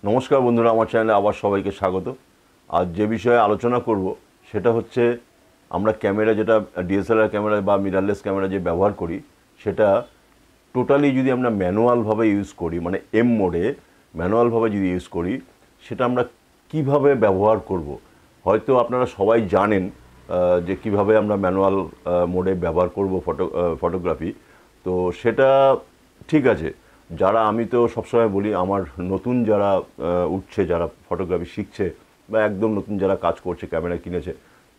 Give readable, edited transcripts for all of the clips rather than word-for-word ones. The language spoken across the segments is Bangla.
নমস্কার বন্ধুরা, আমার চ্যানেলে আবার সবাইকে স্বাগত। আজ যে বিষয়ে আলোচনা করব সেটা হচ্ছে আমরা ক্যামেরা যেটা ডিএসএলআর ক্যামেরা বা মিররলেস ক্যামেরা যে ব্যবহার করি সেটা টোটালি যদি আমরা ম্যানুয়ালভাবে ইউজ করি, মানে এম মোডে ম্যানুয়ালভাবে যদি ইউজ করি, সেটা আমরা কিভাবে ব্যবহার করব। হয়তো আপনারা সবাই জানেন যে কিভাবে আমরা ম্যানুয়াল মোডে ব্যবহার করব ফটোগ্রাফি। তো সেটা ঠিক আছে। যারা, আমি তো সবসময় বলি, আমার নতুন যারা উঠছে, যারা ফটোগ্রাফি শিখছে বা একদম নতুন যারা কাজ করছে, ক্যামেরা কিনেছে,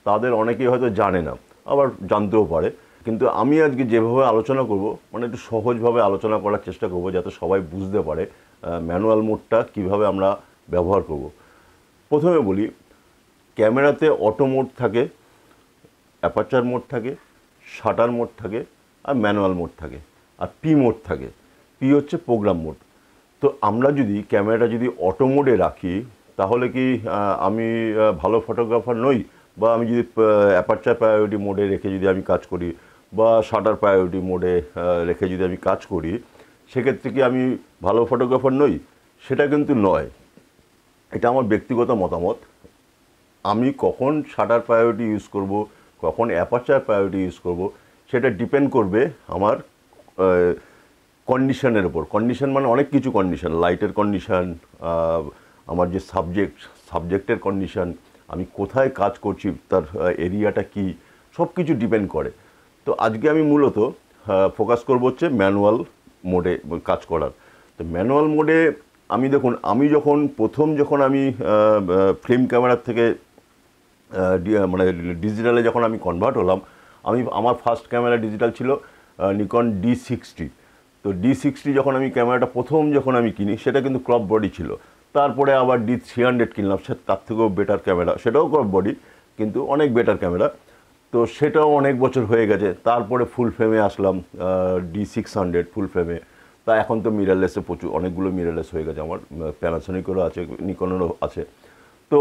তাদের অনেকেই হয়তো জানে না, আবার জানতেও পারে। কিন্তু আমি আজকে যেভাবে আলোচনা করব, মানে একটু সহজভাবে আলোচনা করার চেষ্টা করব যাতে সবাই বুঝতে পারে ম্যানুয়াল মোডটা কিভাবে আমরা ব্যবহার করব। প্রথমে বলি, ক্যামেরাতে অটো মোড থাকে, অ্যাপারচার মোড থাকে, শাটার মোড থাকে, আর ম্যানুয়াল মোড থাকে, আর পি মোড থাকে। পি হচ্ছে প্রোগ্রাম মোড। তো আমরা যদি ক্যামেরাটা যদি অটো মোডে রাখি, তাহলে কি আমি ভালো ফটোগ্রাফার নই? বা আমি যদি অ্যাপারচার প্রায়োরিটি মোডে রেখে যদি আমি কাজ করি, বা শাটার প্রায়োরিটি মোডে রেখে যদি আমি কাজ করি, সেক্ষেত্রে কি আমি ভালো ফটোগ্রাফার নই? সেটা কিন্তু নয়। এটা আমার ব্যক্তিগত মতামত। আমি কখন শাটার প্রায়োরিটি ইউজ করব, কখন অ্যাপারচার প্রায়োরিটি ইউজ করব, সেটা ডিপেন্ড করবে আমার কন্ডিশনের ওপর। কন্ডিশন মানে অনেক কিছু কন্ডিশন, লাইটের কন্ডিশন, আমার যে সাবজেক্টের কন্ডিশন, আমি কোথায় কাজ করছি, তার এরিয়াটা কি, সব কিছু ডিপেন্ড করে। তো আজকে আমি মূলত ফোকাস করব হচ্ছে ম্যানুয়াল মোডে কাজ করার। তো ম্যানুয়াল মোডে আমি, দেখুন, আমি যখন আমি ফিল্ম ক্যামেরার থেকে মানে ডিজিটালে যখন আমি কনভার্ট হলাম, আমার ফার্স্ট ক্যামেরা ডিজিটাল ছিল নিকন D60। তো D60 যখন আমি ক্যামেরাটা যখন আমি কিনি, সেটা কিন্তু ক্রপ বডি ছিল। তারপরে আবার D300 কিনলাম, তার থেকেও বেটার ক্যামেরা, সেটাও ক্রপ বডি কিন্তু অনেক বেটার ক্যামেরা। তো সেটাও অনেক বছর হয়ে গেছে। তারপরে ফুল ফ্রেমে আসলাম, D600 ফুল ফ্রেমে। তা এখন তো মিররলেসে অনেকগুলো মিররলেস হয়ে গেছে আমার, প্যানাসোনিকেরও আছে, নিকনেরও আছে। তো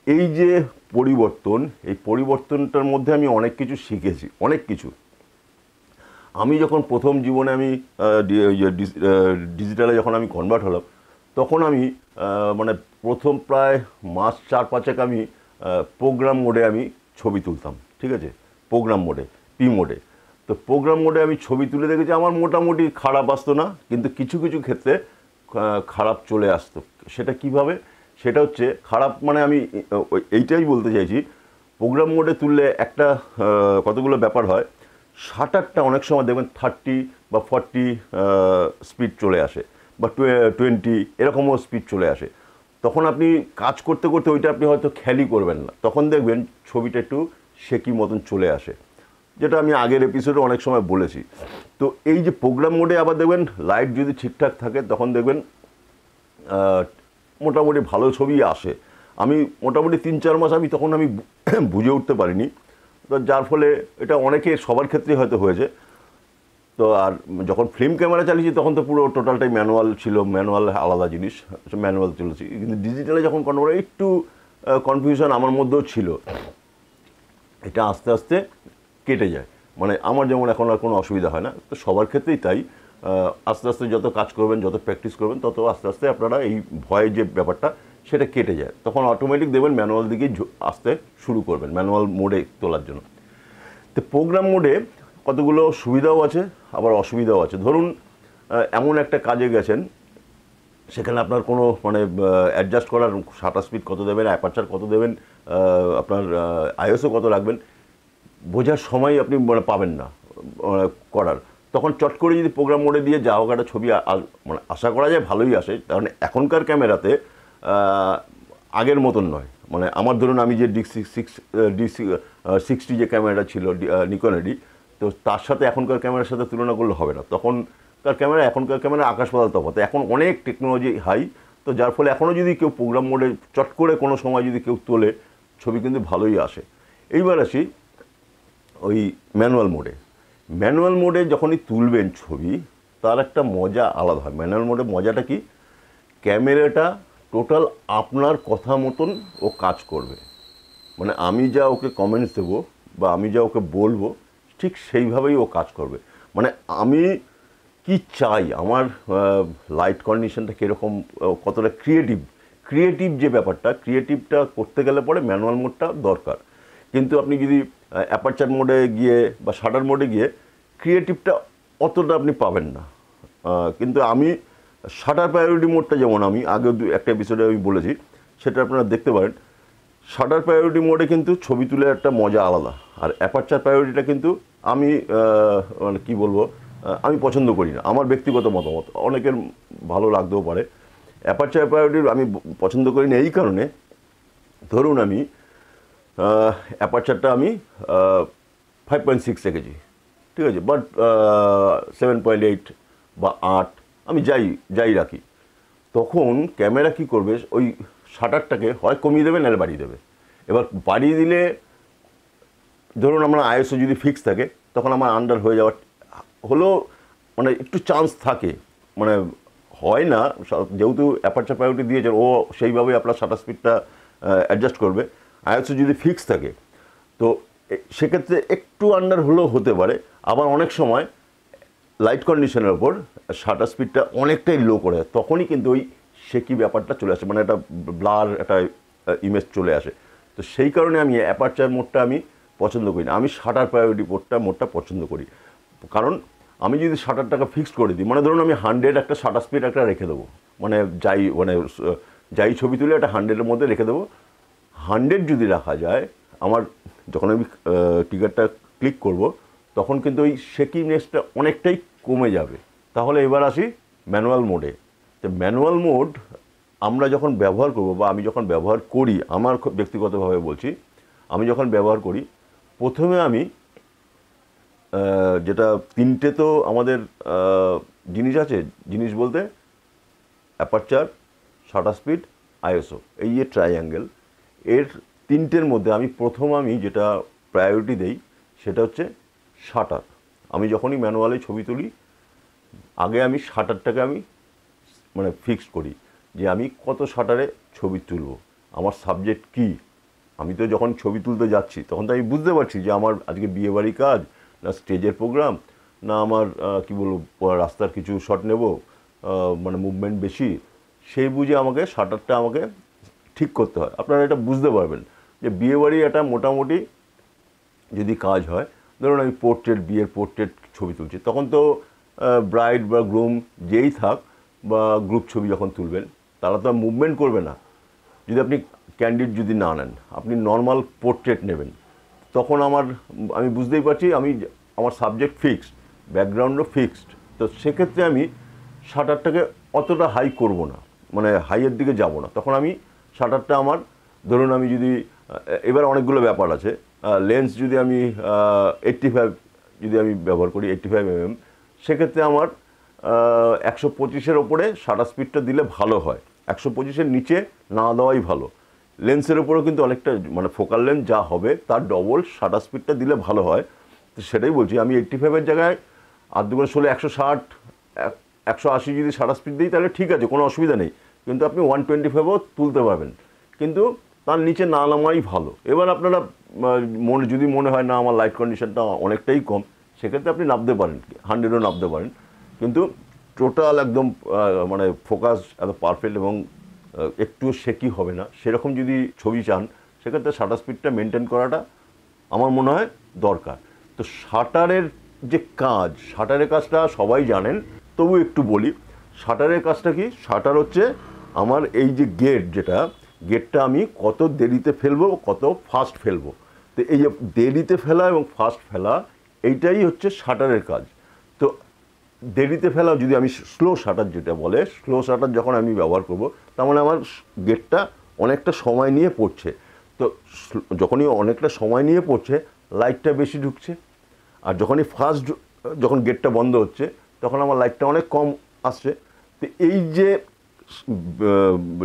এই যে পরিবর্তন, এই পরিবর্তনটার মধ্যে আমি অনেক কিছু শিখেছি, অনেক কিছু। আমি যখন প্রথম জীবনে আমি ডিজিটালে যখন আমি কনভার্ট হলাম, তখন আমি মানে প্রথম প্রায় মাস 4-5 আমি প্রোগ্রাম মোডে আমি ছবি তুলতাম, ঠিক আছে, প্রোগ্রাম মোডে, পি মোডে। তো প্রোগ্রাম মোডে আমি ছবি তুলে দেখেছি, আমার মোটামুটি খারাপ আসতো না, কিন্তু কিছু কিছু ক্ষেত্রে খারাপ চলে আসতো। সেটা কিভাবে? সেটা হচ্ছে খারাপ, মানে আমি এইটাই বলতে চাইছি, প্রোগ্রাম মোডে তুললে একটা কতগুলো ব্যাপার হয়। শাটারটা অনেক সময় দেখবেন 30 বা 40 স্পিড চলে আসে, বা 20 এরকমও স্পিড চলে আসে। তখন আপনি কাজ করতে করতে ওইটা আপনি হয়তো খেয়ালই করবেন না, তখন দেখবেন ছবিটা একটু শেকি মতন চলে আসে, যেটা আমি আগের এপিসোডে অনেক সময় বলেছি। তো এই যে প্রোগ্রাম মোডে আবার দেখবেন লাইট যদি ঠিকঠাক থাকে, তখন দেখবেন মোটামুটি ভালো ছবি আসে। আমি মোটামুটি 3-4 মাস তখন আমি বুঝে উঠতে পারিনি। তো যার ফলে এটা সবার ক্ষেত্রেই হয়তো হয়েছে। তো আর যখন ফিল্ম ক্যামেরা চালিয়েছি, তখন তো পুরো টোটালটাই ম্যানুয়াল ছিল, ম্যানুয়াল আলাদা জিনিস, ম্যানুয়াল চলেছি। কিন্তু ডিজিটালে যখন কনভার্ট, একটু কনফিউশন আমার মধ্যেও ছিল। এটা আস্তে আস্তে কেটে যায়, মানে আমার যেমন এখন আর কোনো অসুবিধা হয় না। তো সবার ক্ষেত্রেই তাই। আস্তে আস্তে যত কাজ করবেন, যত প্র্যাকটিস করবেন, তত আস্তে আস্তে আপনারা এই ভয়ের যে ব্যাপারটা, সেটা কেটে যায়। তখন অটোমেটিক দেখবেন ম্যানুয়াল দিকেই আসতে শুরু করবেন, ম্যানুয়াল মোডে তোলার জন্য। তো প্রোগ্রাম মোডে কতগুলো সুবিধাও আছে, আবার অসুবিধাও আছে। ধরুন এমন একটা কাজে গেছেন, সেখানে আপনার কোনো মানে অ্যাডজাস্ট করার, শাটার স্পিড কত দেবেন, অ্যাপারচার কত দেবেন, আপনার আইএসও কত রাখবেন, বোঝার সময় আপনি মানে পাবেন না করার। তখন চট করে যদি প্রোগ্রাম মোডে দিয়ে যা হোক একটা ছবি মানে আশা করা যায় ভালোই আসে। কারণ এখনকার ক্যামেরাতে আগের মতন নয়। মানে আমার ধরুন, আমি যে D60 যে ক্যামেরাটা ছিল নিকনেরই, তো তার সাথে এখনকার ক্যামেরার সাথে তুলনা করলে হবে না। তখনকার ক্যামেরা, এখনকার ক্যামেরা আকাশ পাতাল তফাৎ। এখন অনেক টেকনোলজি হাই। তো যার ফলে এখনও যদি কেউ প্রোগ্রাম মোডে চট করে কোনো সময় যদি কেউ তোলে, ছবি কিন্তু ভালোই আসে। এইবার আসি ওই ম্যানুয়াল মোডে। ম্যানুয়াল মোডে যখনই তুলবেন ছবি, তার একটা মজা আলাদা হয়। ম্যানুয়াল মোডে মজাটা কি? ক্যামেরাটা টোটাল আপনার কথা মতন ও কাজ করবে। মানে আমি যা ওকে কমেন্টস দেবো বা আমি যা ওকে বলবো, ঠিক সেইভাবেই ও কাজ করবে। মানে আমি কি চাই, আমার লাইট কন্ডিশনটা কীরকম, কতটা ক্রিয়েটিভ যে ব্যাপারটা, ক্রিয়েটিভটা করতে গেলে পরে ম্যানুয়াল মোডটা দরকার। কিন্তু আপনি যদি অ্যাপারচার মোডে গিয়ে বা শাটার মোডে গিয়ে ক্রিয়েটিভটা অতটা আপনি পাবেন না। কিন্তু আমি শাটার প্রায়োরিটি মোডটা, যেমন আমি আগেও একটা এপিসোডে আমি বলেছি, সেটা আপনারা দেখতে পারেন। শাটার প্রায়োরিটি মোডে কিন্তু ছবি তুলে একটা মজা আলাদা, আর অ্যাপারচার প্রায়োরিটিটা কিন্তু আমি মানে কী বলবো, আমি পছন্দ করি না। আমার ব্যক্তিগত মতামত, অনেকের ভালো লাগতেও পারে। অ্যাপারচার প্রায়োরিটি আমি পছন্দ করি না এই কারণে, ধরুন আমি অ্যাপারচারটা আমি 5.6 রেখেছি, ঠিক আছে, বাট 7.8 বা 8 আমি যাই রাখি, তখন ক্যামেরা কি করবে, ওই শাটারটাকে হয় কমিয়ে দেবে নাহলে বাড়িয়ে দেবে। এবার বাড়িয়ে দিলে ধরুন আমরা আইএসও যদি ফিক্স থাকে, তখন আমার আন্ডার হয়ে যাওয়ার হলেও মানে একটু চান্স থাকে, মানে হয় না, যেহেতু অ্যাপারচার প্রায়োরিটি দিয়েছে ও সেইভাবেই আপনার শাটার স্পিডটা অ্যাডজাস্ট করবে। আইএসও যদি ফিক্স থাকে তো সেক্ষেত্রে একটু আন্ডার হলেও হতে পারে। আবার অনেক সময় লাইট কন্ডিশনের ওপর শাটার স্পিডটা অনেকটাই লো করে, তখনই কিন্তু ওই শেকি ব্যাপারটা চলে আসে, মানে একটা ব্লার একটা ইমেজ চলে আসে। তো সেই কারণে আমি অ্যাপারচার মোডটা আমি পছন্দ করি না, আমি শাটার প্রায়োরিটি মোডটা পছন্দ করি। কারণ আমি যদি শাটারটাকে ফিক্সড করে দিই, মানে ধরুন আমি 100 একটা শাটার স্পিড একটা রেখে দেবো, মানে যাই ছবি তুলে একটা 100-এর মধ্যে রেখে দেবো। 100 যদি রাখা যায়, আমার যখন আমি টিকারটা ক্লিক করব, তখন কিন্তু ওই শেকিনেসটা অনেকটাই কমে যাবে। তাহলে এবার আসি ম্যানুয়াল মোডে। তো ম্যানুয়াল মোড আমরা যখন ব্যবহার করব, বা আমি যখন ব্যবহার করি, আমার ব্যক্তিগতভাবে বলছি, আমি যখন ব্যবহার করি, প্রথমে আমি যেটা 3টে তো আমাদের জিনিস আছে, জিনিস বলতে অ্যাপারচার, শাটার স্পিড, আইএসও, এই যে ট্রাইঅ্যাঙ্গেল, এর 3টের মধ্যে আমি যেটা প্রায়োরিটি দেই সেটা হচ্ছে শাটার। আমি যখনই ম্যানুয়ালে ছবি তুলি, আগে আমি শাটারটাকে আমি মানে ফিক্সড করি যে আমি কত শাটারে ছবি তুলব, আমার সাবজেক্ট কী। আমি তো যখন ছবি তুলতে যাচ্ছি তখন তো আমি বুঝতে পারছি যে আমার আজকে বিয়েবাড়ি কাজ, না স্টেজের প্রোগ্রাম, না আমার কি বলবো রাস্তার কিছু শট নেব, মানে মুভমেন্ট বেশি, সেই বুঝে আমাকে শাটারটা আমাকে ঠিক করতে হয়। আপনারা এটা বুঝতে পারবেন যে বিয়েবাড়ি একটা মোটামুটি যদি কাজ হয়, ধরুন আমি বিয়ের পোর্ট্রেট ছবি তুলছি, তখন তো ব্রাইড বা গ্রুম যেই থাক বা গ্রুপ ছবি যখন তুলবেন, তারা তো মুভমেন্ট করবে না। যদি আপনি ক্যান্ডিড যদি না নেন, আপনি নর্মাল পোর্ট্রেট নেবেন, তখন আমি বুঝতেই পারছি আমার সাবজেক্ট ফিক্সড, ব্যাকগ্রাউন্ডও ফিক্সড। তো সেক্ষেত্রে আমি শাটারটাকে অতটা হাই করব না, মানে হাইয়ের দিকে যাব না। তখন আমি শাটারটা ধরুন আমি যদি এবার অনেকগুলো ব্যাপার আছে, লেন্স যদি আমি 85 যদি আমি ব্যবহার করি, 85 mm, সেক্ষেত্রে আমার 125-এর ওপরে শাটার স্পিডটা দিলে ভালো হয়। 125-এর নিচে না দেওয়াই ভালো। লেন্সের ওপরেও কিন্তু অনেকটা, মানে ফোকাল লেন্স যা হবে তার ডবল শাটার স্পিডটা দিলে ভালো হয়। তো সেটাই বলছি, আমি 85-এর জায়গায় 8×16 160 180 যদি শাটার স্পিড দিই তাহলে ঠিক আছে, কোনো অসুবিধা নেই। কিন্তু আপনি 125ও তুলতে পারবেন, কিন্তু তার নিচে না নামাই ভালো। এবার আপনারা যদি মনে হয় না আমার লাইট কন্ডিশনটা অনেকটাই কম, সেক্ষেত্রে আপনি নামতে পারেন, 100-ও নামতে পারেন। কিন্তু টোটাল একদম মানে ফোকাস এত পারফেক্ট এবং একটু শেকি হবে না, সেরকম যদি ছবি চান, সেক্ষেত্রে শাটার স্পিডটা মেনটেন করাটা আমার মনে হয় দরকার। তো শাটারের যে শাটারের কাজটা সবাই জানেন, তবু একটু বলি। শাটারের কাজটা কি? শাটার হচ্ছে আমার এই যে গেটটা আমি কত দেরিতে ফেলবো, কত ফাস্ট ফেলবো। তো এই যে দেরিতে ফেলা এবং ফাস্ট ফেলা, এইটাই হচ্ছে শাটারের কাজ। তো দেরিতে ফেলা, যদি আমি স্লো শাটার যেটা বলে, স্লো শাটার যখন আমি ব্যবহার করব, তার মানে আমার গেটটা অনেকটা সময় নিয়ে পড়ছে। তো যখনই অনেকটা সময় নিয়ে পড়ছে, লাইটটা বেশি ঢুকছে। আর যখন গেটটা বন্ধ হচ্ছে, তখন আমার লাইটটা অনেক কম আসছে। তো এই যে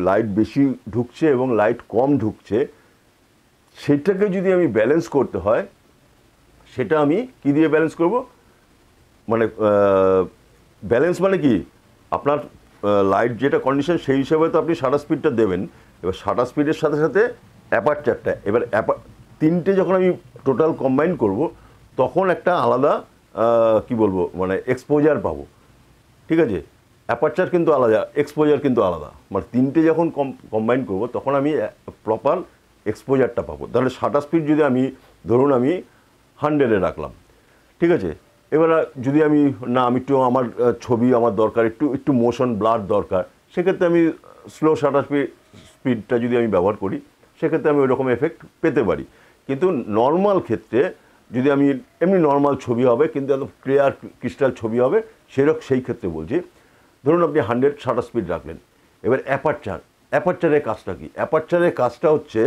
লাইট বেশি ঢুকছে এবং লাইট কম ঢুকছে, সেটাকে যদি আমি ব্যালেন্স করতে হয়, সেটা আমি কি দিয়ে ব্যালেন্স করব? মানে ব্যালেন্স মানে কি, আপনার লাইট যেটা কন্ডিশন সেই হিসাবে তো আপনি শাটার স্পিডটা দেবেন। এবার শাটার স্পিডের সাথে সাথে অ্যাপারচারটা, এবার 3টে যখন আমি টোটাল কম্বাইন করব, তখন একটা আলাদা কি বলবো, মানে এক্সপোজার পাবো। ঠিক আছে, অ্যাপারচার কিন্তু আলাদা, এক্সপোজার কিন্তু আলাদা, মানে তিনটে যখন কম্বাইন করব তখন আমি প্রপার এক্সপোজারটা পাবো। তাহলে শাটার স্পিড যদি আমি ধরুন আমি 100-এ রাখলাম, ঠিক আছে, এবার যদি আমি আমি একটু আমার ছবি আমার দরকার, একটু মোশন ব্লার দরকার, সেক্ষেত্রে আমি স্লো শাটার স্পিডটা যদি আমি ব্যবহার করি, সেক্ষেত্রে আমি ওই রকম এফেক্ট পেতে পারি। কিন্তু নর্মাল ক্ষেত্রে যদি আমি এমনি নর্মাল ছবি হবে কিন্তু একদম ক্লিয়ার ক্রিস্টাল ছবি হবে, সেই ক্ষেত্রে বলছি, ধরুন আপনি 100 শাটার স্পিড রাখলেন। এবার অ্যাপারচারের কাজটা কি? অ্যাপারচারের কাজটা হচ্ছে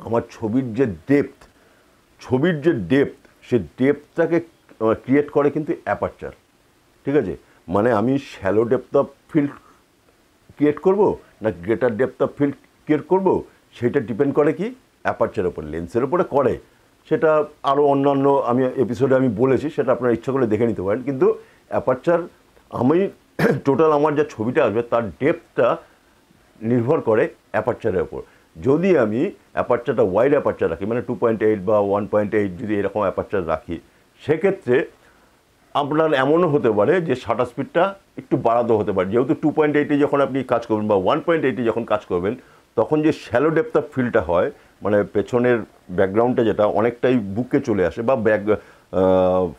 আমার ছবির যে ডেপথ, সেই ডেপথটাকে ক্রিয়েট করে কিন্তু অ্যাপারচার, ঠিক আছে। মানে আমি shallow depth of field create করব না greater depth of field create করব, সেটা ডিপেন্ড করে কি অ্যাপারচারের উপর, লেন্সের উপরে করে। সেটা আরও অন্যান্য আমি এপিসোডে আমি বলেছি, সেটা আপনারা ইচ্ছা করে দেখে নিতে পারেন। কিন্তু অ্যাপারচার আমি টোটাল আমার যা ছবিটা আসবে তার ডেপথটা নির্ভর করে অ্যাপারচারের উপর। যদি আমি অ্যাপারচারটা ওয়াইড অ্যাপারচার রাখি, মানে 2.8 বা 1.8 যদি এরকম অ্যাপারচার রাখি, সেক্ষেত্রে আপনার এমনও হতে পারে যে শাটার স্পিডটা একটু বাড়াতে হতে পারে। যেহেতু 2.8-এ যখন আপনি কাজ করবেন বা 1.8-এ যখন কাজ করবেন, তখন যে শ্যালো ডেপথ অফ ফিল্ডটা হয়, মানে পেছনের ব্যাকগ্রাউন্ডটা যেটা অনেকটাই বুকে চলে আসে, বা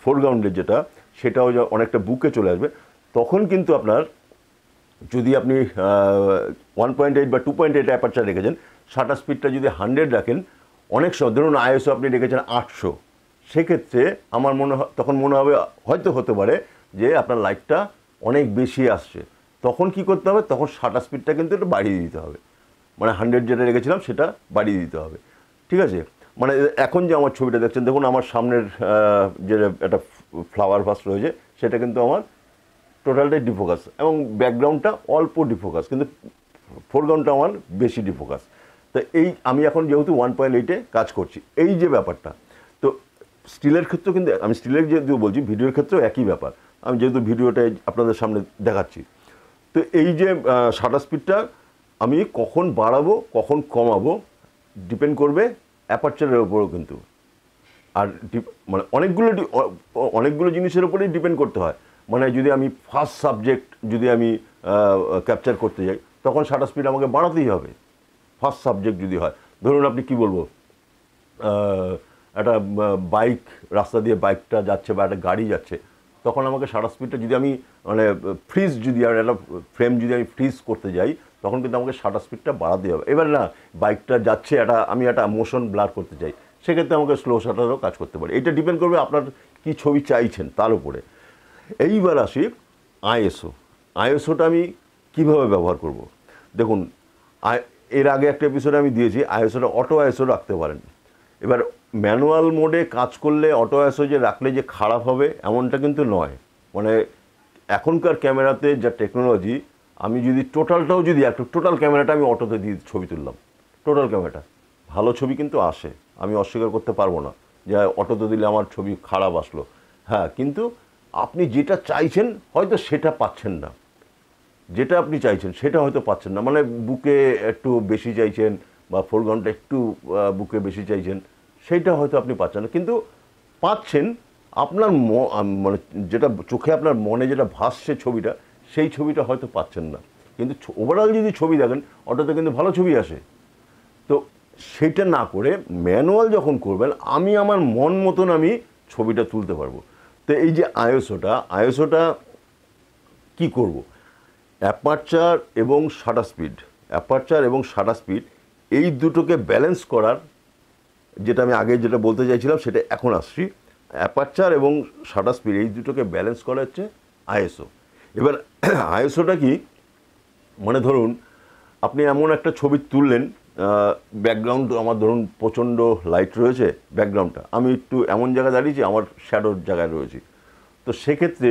ফোরগ্রাউন্ডের যেটা সেটাও অনেকটা বুকে চলে আসবে, তখন কিন্তু আপনার যদি আপনি 1.8 বা 2.8 অ্যাপারচার রেখেছেন, শাটার স্পিডটা যদি 100 রাখেন, অনেক সময় ধরুন আইএসও আপনি রেখেছেন 800, সেক্ষেত্রে আমার তখন মনে হবে, হয়তো হতে পারে যে আপনার লাইটটা অনেক বেশি আসছে। তখন কি করতে হবে? তখন শাটার স্পিডটা কিন্তু একটু বাড়িয়ে দিতে হবে, মানে 100 যেটা রেখেছিলাম সেটা বাড়িয়ে দিতে হবে, ঠিক আছে। মানে এখন যে আমার ছবিটা দেখছেন, দেখুন আমার সামনের যে একটা ফ্লাওয়ার ভাস রয়েছে, সেটা কিন্তু আমার টোটালটাই ডিফোকাস, এবং ব্যাকগ্রাউন্ডটা অল্প ডিফোকাস, কিন্তু ফোরগ্রাউন্ডটা আমার বেশি ডিফোকাস। তো এই আমি এখন যেহেতু 1.8-এ কাজ করছি, এই যে ব্যাপারটা, তো স্টিলের ক্ষেত্রেও কিন্তু আমি স্টিলের যেহেতু বলছি, ভিডিওর ক্ষেত্রেও একই ব্যাপার, আমি যেহেতু ভিডিওটা আপনাদের সামনে দেখাচ্ছি। তো এই যে শাটার স্পিডটা আমি কখন বাড়াবো কখন কমাবো ডিপেন্ড করবে অ্যাপারচারের উপরও কিন্তু। আর মানে অনেকগুলো জিনিসের উপরেই ডিপেন্ড করতে হয়। মানে যদি আমি ফার্স্ট সাবজেক্ট যদি আমি ক্যাপচার করতে যাই, তখন শাটার স্পিড আমাকে বাড়াতেই হবে, ফার্স্ট সাবজেক্ট যদি হয়। ধরুন আপনি কি বলবো, একটা বাইক, রাস্তা দিয়ে বাইকটা যাচ্ছে বা একটা গাড়ি যাচ্ছে, তখন আমাকে শাটার স্পিডটা যদি আমি মানে ফ্রিজ যদি আর একটা ফ্রেম যদি আমি ফ্রিজ করতে যাই, তখন কিন্তু আমাকে শাটার স্পিডটা বাড়াতে হবে। এবার না, বাইকটা যাচ্ছে, আমি একটা মোশন ব্লার করতে চাই, সেক্ষেত্রে আমাকে স্লো শাটারও কাজ করতে পারে। এটা ডিপেন্ড করবে আপনার কি ছবি চাইছেন তার উপরে। এইবার আসি আইএসওটা আমি কিভাবে ব্যবহার করব। দেখুন, এর আগে একটা এপিসোডে আমি দিয়েছি আইএসওটা অটো আইএসও রাখতে পারেন। এবার ম্যানুয়াল মোডে কাজ করলে অটো আইএসও যে রাখলে যে খারাপ হবে এমনটা কিন্তু নয়। মানে এখনকার ক্যামেরাতে যা টেকনোলজি, আমি যদি টোটাল ক্যামেরাটা আমি অটোতে দিয়ে ছবি তুললাম, টোটাল ক্যামেরাটা ভালো ছবি কিন্তু আসে, আমি অস্বীকার করতে পারবো না যে অটোতে দিলে আমার ছবি খারাপ আসলো। হ্যাঁ, কিন্তু আপনি যেটা চাইছেন হয়তো সেটা পাচ্ছেন না, যেটা আপনি চাইছেন সেটা হয়তো পাচ্ছেন না। মানে বুকে একটু বেশি চাইছেন বা ফোরগ্রাউন্ডটা একটু বুকে বেশি চাইছেন, সেইটা হয়তো আপনি পাচ্ছেন না, কিন্তু পাচ্ছেন আপনার মানে যেটা চোখে আপনার মনে যেটা ভাসছে ছবিটা, সেই ছবিটা হয়তো পাচ্ছেন না। কিন্তু ওভারঅল যদি ছবি দেখেন, অটোতে কিন্তু ভালো ছবি আসে। তো সেটা না করে ম্যানুয়াল যখন করবেন, আমি আমার মন মতন আমি ছবিটা তুলতে পারবো। তো এই যে আইএসওটা কি করব, অ্যাপারচার এবং শাটার স্পিড এই দুটোকে ব্যালেন্স করার, যেটা আমি আগে যেটা বলতে চাইছিলাম সেটা এখন আসছি। অ্যাপারচার এবং শাটার স্পিড এই দুটোকে ব্যালেন্স করা হচ্ছে আইএসও। এবার আইএসওটা কি, মানে ধরুন আপনি এমন একটা ছবি তুললেন, ব্যাকগ্রাউন্ড আমার ধরুন প্রচণ্ড লাইট রয়েছে, ব্যাকগ্রাউন্ডটা আমি একটু এমন জায়গায় দাঁড়িয়েছি, আমার শ্যাডোর জায়গায় রয়েছি। তো সেক্ষেত্রে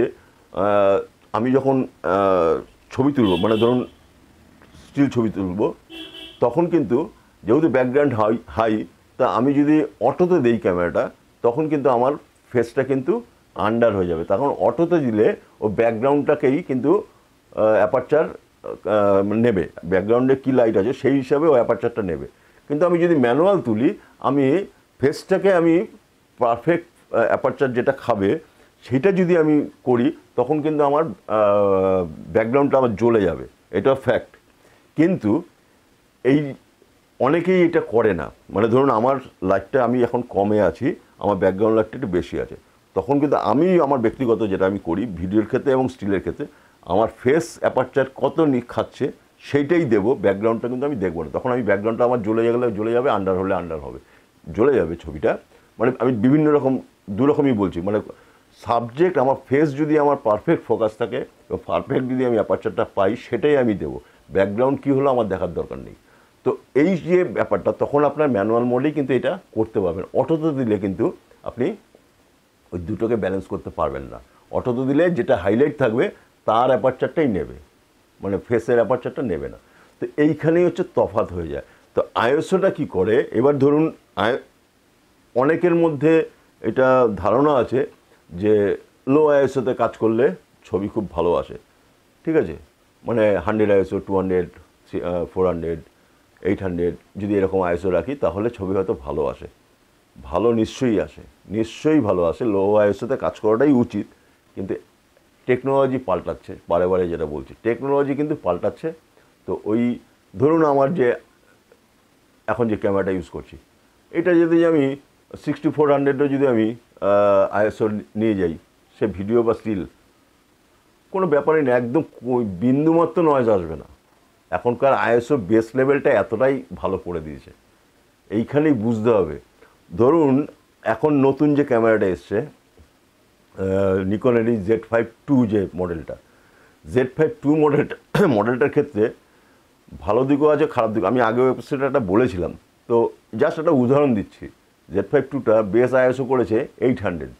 আমি যখন ছবি তুলব, মানে ধরুন স্টিল ছবি তুলব, তখন কিন্তু যেহেতু ব্যাকগ্রাউন্ড হাই, তা আমি যদি অটোতে দিই ক্যামেরাটা, তখন কিন্তু আমার ফেসটা কিন্তু আন্ডার হয়ে যাবে। তখন অটোতে দিলে ও ব্যাকগ্রাউন্ডটাকেই কিন্তু অ্যাপারচার নেবে, ব্যাকগ্রাউন্ডে কী লাইট আছে সেই হিসাবে ও অ্যাপারচারটা নেবে। কিন্তু আমি যদি ম্যানুয়াল তুলি, আমি ফেসটাকে আমি পারফেক্ট অ্যাপারচার যেটা খাবে সেটা যদি আমি করি তখন কিন্তু আমার ব্যাকগ্রাউন্ডটা আমার জ্বলে যাবে, এটা ফ্যাক্ট। কিন্তু এই অনেকেই এটা করে না, মানে ধরুন আমার লাইটটা আমি এখন কমে আছি, আমার ব্যাকগ্রাউন্ড লাইটটা একটু বেশি আছে, তখন কিন্তু আমি আমার ব্যক্তিগত যেটা আমি করি ভিডিওর ক্ষেত্রে এবং স্টিলের ক্ষেত্রে, আমার ফেস অ্যাপারচার কত খাচ্ছে সেইটাই দেবো, ব্যাকগ্রাউন্ডটা কিন্তু আমি দেখবো না। তখন আমি ব্যাকগ্রাউন্ডটা আমার জ্বলে গেলে জ্বলে যাবে, আন্ডার হলে আন্ডার হবে, জ্বলে যাবে ছবিটা। মানে আমি বিভিন্ন রকম দুরকমই বলছি, মানে সাবজেক্ট আমার ফেস যদি আমার পারফেক্ট ফোকাস থাকে, পারফেক্ট যদি আমি অ্যাপারচারটা পাই, সেটাই আমি দেবো। ব্যাকগ্রাউন্ড কী হলো আমার দেখার দরকার নেই। তো এই যে ব্যাপারটা, তখন আপনার ম্যানুয়াল মোডেই কিন্তু এটা করতে পারবেন। অটোতে দিলে কিন্তু আপনি ওই দুটোকে ব্যালেন্স করতে পারবেন না। অটোতে দিলে যেটা হাইলাইট থাকবে তার অ্যাপারচারটাই নেবে, মানে ফেসের অ্যাপারচারটা নেবে না। তো এইখানেই হচ্ছে তফাৎ হয়ে যায়। তো আইএসওটা কী করে, এবার ধরুন অনেকের মধ্যে এটা ধারণা আছে যে লো আইএসওতে কাজ করলে ছবি খুব ভালো আসে, ঠিক আছে, মানে 100 আইএসও, 200, 400, 800 যদি এরকম আইএসও রাখি তাহলে ছবি হয়তো ভালো আসে। ভালো নিশ্চয়ই আসে, নিশ্চয়ই ভালো আসে, লো আইএসওতে কাজ করাটাই উচিত। কিন্তু টেকনোলজি পাল্টাচ্ছে, বারে বারে যেটা বলছি, টেকনোলজি কিন্তু পাল্টাচ্ছে। তো ওই ধরুন আমার যে এখন যে ক্যামেরাটা ইউজ করছি, এটা যদি আমি 6400-ও যদি আমি আইএসও নিয়ে যাই, সে ভিডিও বা স্টিল কোনো ব্যাপারই না, একদম বিন্দুমাত্র নয়েজ আসবে না। এখনকার আইএসও বেস লেভেলটা এতটাই ভালো করে দিয়েছে, এইখানেই বুঝতে হবে। ধরুন এখন নতুন যে ক্যামেরাটা এসছে নিকনের Z5-2 যে মডেলটা, Z5-2 মডেলটার ক্ষেত্রে ভালো দিকও আছে, খারাপ দিকও। আমি আগেও এপিসোডে একটা বলেছিলাম, তো জাস্ট একটা উদাহরণ দিচ্ছি। Z5-2টা বেস আইএসও করেছে 800।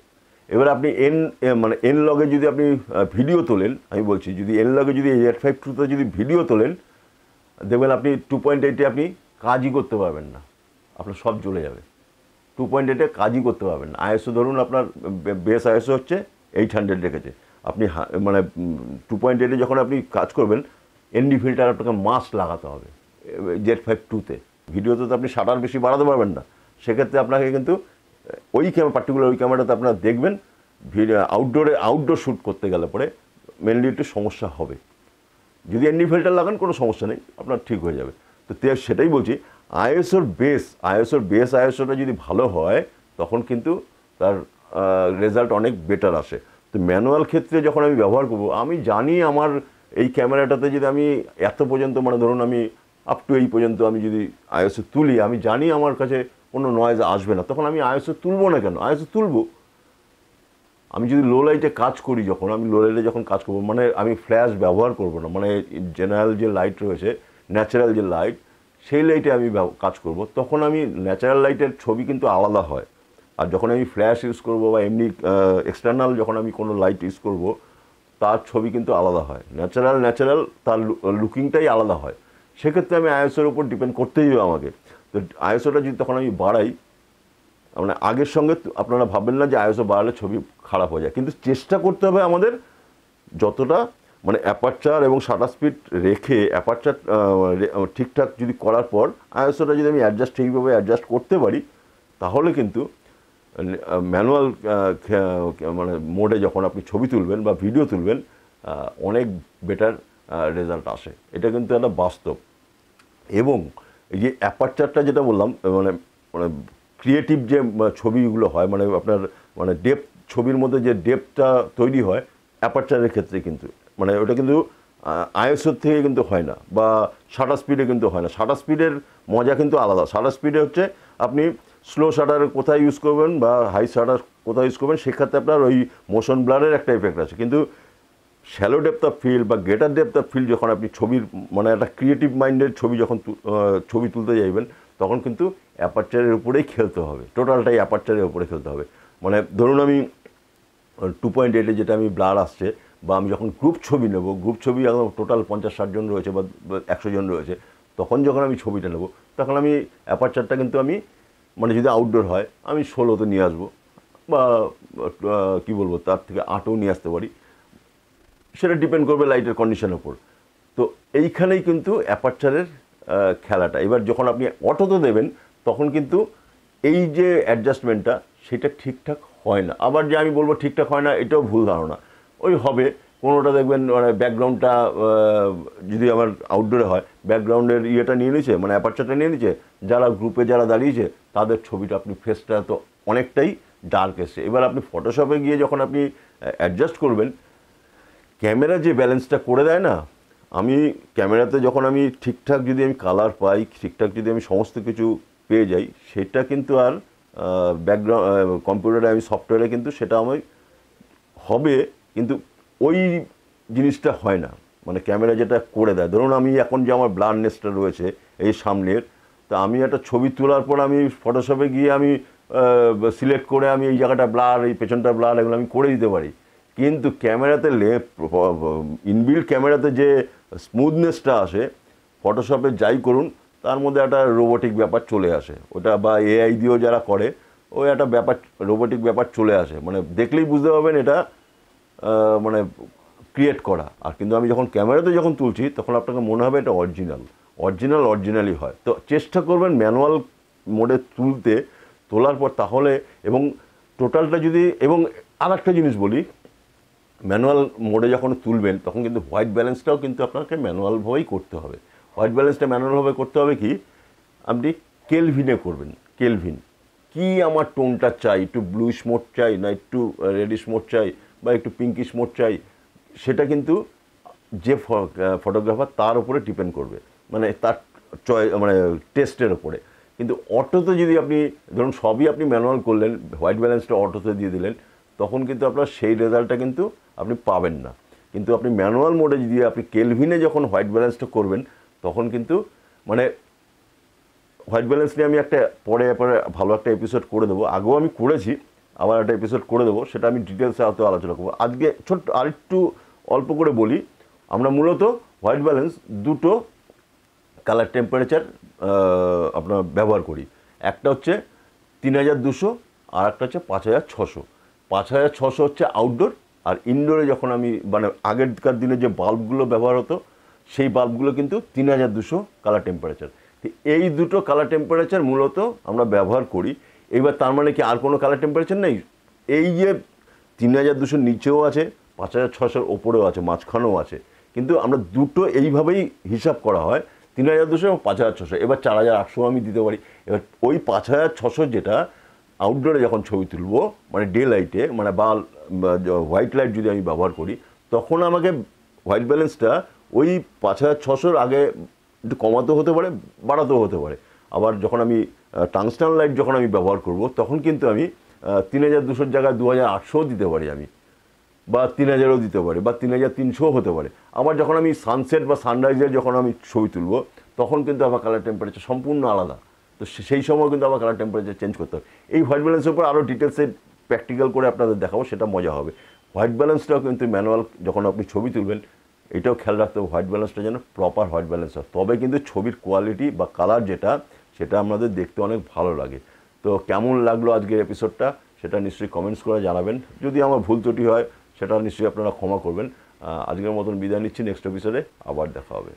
এবার আপনি এন লগে যদি আপনি ভিডিও তোলেন, আমি বলছি যদি এন লগে যদি Z5-2তে যদি ভিডিও তোলেন, দেখবেন আপনি 2.8-এ আপনি কাজই করতে পারবেন না, আপনার সব জ্বলে যাবে। 2.8-এ কাজই করতে পারবেন না। আইএসও ধরুন আপনার বেস আইএসও হচ্ছে 800 রেখেছে, আপনি মানে 2.8-এ যখন আপনি কাজ করবেন, এনডি ফিল্টার আপনাকে মাস্ট লাগাতে হবে Z5-2-তে। ভিডিওতে তো আপনি শাটার বেশি বাড়াতে পারবেন না, সেক্ষেত্রে আপনাকে কিন্তু ওই পার্টিকুলার ওই ক্যামেরাতে আপনারা দেখবেন আউটডোর শ্যুট করতে গেলে পরে মেনলি একটু সমস্যা হবে। যদি এনডি ফিল্টার লাগান কোনো সমস্যা নেই, আপনার ঠিক হয়ে যাবে। তো সেটাই বলছি, আইএসওর বেস আইএসওটা যদি ভালো হয় তখন কিন্তু তার রেজাল্ট অনেক বেটার আসে। তো ম্যানুয়াল ক্ষেত্রে যখন আমি ব্যবহার করব, আমি জানি আমার এই ক্যামেরাটাতে যদি আমি এত পর্যন্ত, মানে ধরুন আমি আপ টু এই পর্যন্ত আমি যদি আইএসও তুলি, আমি জানি আমার কাছে কোনো নয়েজ আসবে না, তখন আমি আইএসও তুলবো না কেন? আইএসও তুলবো। আমি যদি লো লাইটে কাজ করি, যখন আমি লো লাইটে যখন কাজ করবো, মানে আমি ফ্ল্যাশ ব্যবহার করব না, মানে জেনারেল যে লাইট রয়েছে, ন্যাচারাল যে লাইট, সেই লাইটে আমি কাজ করব, তখন আমি ন্যাচারাল লাইটের ছবি কিন্তু আলাদা হয়। আর যখন আমি ফ্ল্যাশ ইউজ করব বা এমনি এক্সটার্নাল যখন আমি কোনো লাইট ইউজ করব, তার ছবি কিন্তু আলাদা হয়। ন্যাচারাল তার লুকিংটাই আলাদা হয়। সেক্ষেত্রে আমি আইএসওর উপর ডিপেন্ড করতেই হবে আমাকে। তো আইএসওটা যদি তখন আমি বাড়াই, মানে আগের সঙ্গে আপনারা ভাববেন না যে আইএসও বাড়ালে ছবি খারাপ হয়ে যায়, কিন্তু চেষ্টা করতে হবে আমাদের যতটা, মানে অ্যাপারচার এবং শাটার স্পিড রেখে অ্যাপারচার ঠিকঠাক যদি করার পর আইএসওটা যদি আমি ঠিকভাবে অ্যাডজাস্ট করতে পারি, তাহলে কিন্তু ম্যানুয়াল মানে মোডে যখন আপনি ছবি তুলবেন বা ভিডিও তুলবেন, অনেক বেটার রেজাল্ট আসে। এটা কিন্তু একটা বাস্তব। এবং এই যে অ্যাপারচারটা যেটা বললাম, মানে মানে ক্রিয়েটিভ যে ছবিগুলো হয়, মানে আপনার মানে ডেপথ, ছবির মধ্যে যে ডেপথটা তৈরি হয় অ্যাপারচারের ক্ষেত্রে, কিন্তু মানে ওটা কিন্তু আইএসওর থেকে কিন্তু হয় না, বা শাটার স্পিডে কিন্তু হয় না। শাটার স্পিডের মজা কিন্তু আলাদা। শাটার স্পিডে হচ্ছে আপনি স্লো শাটার কোথায় ইউজ করবেন বা হাই শাটার কোথায় ইউজ করবেন, সেক্ষেত্রে আপনার ওই মোশন ব্লারের একটা এফেক্ট আছে। কিন্তু শ্যালো ডেপথ অফ ফিল্ড বা গ্রেটার ডেপথ অফ ফিল্ড যখন আপনি ছবির, মানে একটা ক্রিয়েটিভ মাইন্ডের ছবি যখন ছবি তুলতে যাইবেন, তখন কিন্তু অ্যাপারচারের উপরেই খেলতে হবে, টোটালটাই অ্যাপারচারের উপরে খেলতে হবে। মানে ধরুন আমি 2.8-এ যেটা আমি ব্লার আসছে, বা আমি যখন গ্রুপ ছবি নেব, গ্রুপ ছবি একদম টোটাল 50-60 জন রয়েছে বা 100 জন রয়েছে, তখন যখন আমি ছবিটা নেব, তখন আমি অ্যাপারচারটা কিন্তু আমি, মানে যদি আউটডোর হয় আমি 16-তে নিয়ে আসবো, বা কী বলবো, তার থেকে 8-ও নিয়ে আসতে পারি, সেটা ডিপেন্ড করবে লাইটের কন্ডিশনের ওপর। তো এইখানেই কিন্তু অ্যাপারচারের খেলাটা। এবার যখন আপনি অটোতে দেবেন, তখন কিন্তু এই যে অ্যাডজাস্টমেন্টটা সেটা ঠিকঠাক হয় না। আবার যে আমি বলবো ঠিকঠাক হয় না, এটাও ভুল ধারণা। ওই হবে কোনোটা দেখবেন মানে ব্যাকগ্রাউন্ডটা যদি আমার আউটডোরে হয়, ব্যাকগ্রাউন্ডের ইয়েটা নিয়ে নিচ্ছে, মানে অ্যাপারচারটা নিয়ে নিচ্ছে, যারা গ্রুপে যারা দাঁড়িয়েছে তাদের ছবিটা আপনি ফেসটা তো অনেকটাই ডার্ক এসছে। এবার আপনি ফটোশপে গিয়ে যখন আপনি অ্যাডজাস্ট করবেন, ক্যামেরা যে ব্যালেন্সটা করে দেয় না, আমি ক্যামেরাতে যখন আমি ঠিকঠাক যদি আমি কালার পাই, ঠিকঠাক যদি আমি সমস্ত কিছু পেয়ে যাই, সেটা কিন্তু আর ব্যাকগ্রাউন্ড কম্পিউটারে আমি সফটওয়্যারে কিন্তু সেটা আমি হবে, কিন্তু ওই জিনিসটা হয় না। মানে ক্যামেরা যেটা করে দেয়, ধরুন আমি এখন যে আমার ব্লারনেসটা রয়েছে এই সামনের, তা আমি একটা ছবি তোলার পর আমি ফটোশপে গিয়ে আমি সিলেক্ট করে আমি এই জায়গাটা ব্লার, এই পেছনটা ব্লার, এগুলো আমি করে দিতে পারি। কিন্তু ক্যামেরাতে ইনবিল্ট ক্যামেরাতে যে স্মুথনেসটা আসে, ফটোশপে যাই করুন তার মধ্যে একটা রোবোটিক ব্যাপার চলে আসে, ওটা বা এআই দিয়েও যারা করে ওই একটা ব্যাপার রোবোটিক ব্যাপার চলে আসে, মানে দেখলেই বুঝতে পারবেন এটা মানে ক্রিয়েট করা। আর কিন্তু আমি যখন ক্যামেরাতে যখন তুলছি তখন আপনাকে মনে হবে এটা অরিজিনালি হয়। তো চেষ্টা করবেন ম্যানুয়াল মোডে তোলার পর তাহলে, এবং টোটালটা যদি, এবং আর একটা জিনিস বলি, ম্যানুয়াল মোডে যখন তুলবেন তখন কিন্তু হোয়াইট ব্যালেন্সটাও কিন্তু আপনাকে ম্যানুয়ালভাবেই করতে হবে। হোয়াইট ব্যালেন্সটা ম্যানুয়ালভাবে করতে হবে কি, আপনি কেলভিনে করবেন। কেলভিন কি আমার টোনটা চাই, একটু ব্লুইশ মোড চাই না একটু রেডিশ মোড চাই বা একটু পিঙ্কিশ মোড চাই, সেটা কিন্তু যে ফটোগ্রাফার তার উপরে ডিপেন্ড করবে, মানে তার মানে টেস্টের ওপরে। কিন্তু অটোতে যদি আপনি ধরুন সবই আপনি ম্যানুয়াল করলেন, হোয়াইট ব্যালেন্সটা অটোতে দিয়ে দিলেন, তখন কিন্তু আপনার সেই রেজাল্টটা কিন্তু আপনি পাবেন না। কিন্তু আপনি ম্যানুয়াল মোডে যদি আপনি কেলভিনে যখন হোয়াইট ব্যালেন্সটা করবেন, তখন কিন্তু মানে হোয়াইট ব্যালেন্স নিয়ে আমি একটা পরে ভালো একটা এপিসোড করে দেবো, আগেও আমি করেছি, আবার একটা এপিসোড করে দেবো, সেটা আমি ডিটেলসে হয়তো আলোচনা করবো। আজকে ছোট্ট আরেকটু অল্প করে বলি, আমরা মূলত হোয়াইট ব্যালেন্স দুটো কালার টেম্পারেচার আপনার ব্যবহার করি। একটা হচ্ছে 3200 আর একটা হচ্ছে 5600। 5600 হচ্ছে আউটডোর, আর ইনডোরে যখন আমি মানে আগেরকার দিনে যে বাল্বগুলো ব্যবহার হতো সেই বাল্বগুলো কিন্তু 3200 কালার টেম্পারেচার। এই দুটো কালার টেম্পারেচার মূলত আমরা ব্যবহার করি। এইবার তার মানে কি আর কোনো কালার টেম্পারেচার নেই? এই যে 3200 নিচেও আছে, 5600 ওপরেও আছে, মাঝখানেও আছে, কিন্তু আমরা দুটো এইভাবেই হিসাব করা হয়, 3200 এবং 5600। এবার 4800 আমি দিতে পারি। এবার ওই 5600 যেটা আউটডোরে যখন ছবি তুলবো, মানে ডে লাইটে, মানে বা হোয়াইট লাইট যদি আমি ব্যবহার করি, তখন আমাকে হোয়াইট ব্যালেন্সটা ওই 5600 আগে একটু কমাতেও হতে পারে, বাড়াতেও হতে পারে। আবার যখন আমি টাংস্টান লাইট যখন আমি ব্যবহার করব, তখন কিন্তু আমি 3200 জায়গায় 2800 দিতে পারি আমি, বা 3000ও দিতে পারি, বা 3300 হতে পারে। আবার যখন আমি সানসেট বা সানরাইজের যখন আমি ছবি তুলব, তখন কিন্তু আমার কালার টেম্পারেচার সম্পূর্ণ আলাদা। তো সেই সময় কিন্তু আবার কালার টেম্পারেচার চেঞ্জ করতে হবে। এই হোয়াইট ব্যালেন্সের উপর আরও ডিটেলসে প্র্যাকটিক্যাল করে আপনাদের দেখাবো, সেটা মজা হবে। হোয়াইট ব্যালেন্সটাও কিন্তু ম্যানুয়াল যখন আপনি ছবি তুলবেন, এটাও খেয়াল রাখতে হবে হোয়াইট ব্যালেন্সটা যেন প্রপার হোয়াইট ব্যালেন্স হয়, তবে কিন্তু ছবির কোয়ালিটি বা কালার যেটা, সেটা আমাদের দেখতে অনেক ভালো লাগে। তো কেমন লাগলো আজকের এপিসোডটা, সেটা নিশ্চয়ই কমেন্টস করে জানাবেন। যদি আমার ভুল ত্রুটি হয় সেটা নিশ্চয়ই আপনারা ক্ষমা করবেন। আজকের মতন বিদায় নিচ্ছি, নেক্সট এপিসোডে আবার দেখা হবে।